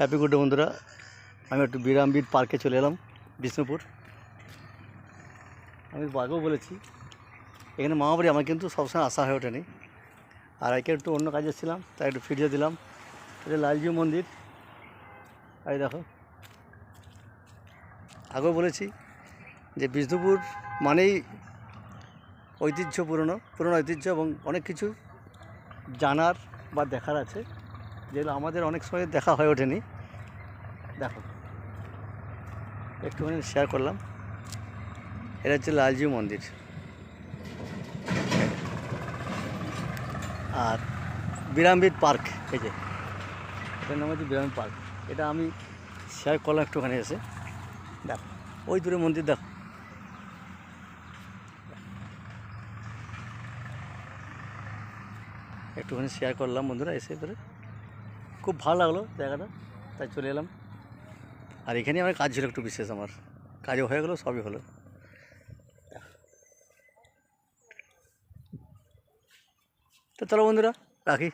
Happy good day বন্ধুরা। আমি একটু বিরামবিদ পার্কে চলে এলাম, বিষ্ণুপুর। আমি আগেও বলেছি এখানে মামাবাড়ি আমার কিন্তু সবসময় আসা হয়ে ওঠেনি, আর একে একটু অন্য কাজে ছিলাম, তাই একটু ফিরিয়ে দিলাম। এটা লালজি মন্দির। এই দেখো, আগেও বলেছি যে বিষ্ণুপুর মানেই ঐতিহ্য, পুরনো ঐতিহ্য এবং অনেক কিছু জানার বা দেখার আছে, যেগুলো আমাদের অনেক সময় দেখা হয়ে ওঠেনি। দেখো, একটুখানি শেয়ার করলাম। এটা হচ্ছে লালজি মন্দির, আর বিরামবিদ পার্ক। এই যে এটার নাম হচ্ছে বিরামবিদ পার্ক। এটা আমি শেয়ার করলাম একটুখানি এসে। দেখো ওই দূরে মন্দির, দেখো একটুখানি শেয়ার করলাম বন্ধুরা এসে করে। খুব ভালো লাগলো জায়গাটা, তাই চলে এলাম। আর এখানেই আমার কাজ ছিল একটু বিশেষ, আমার কাজও হয়ে গেলো, সবই হলো। তো চলো বন্ধুরা, রাখি।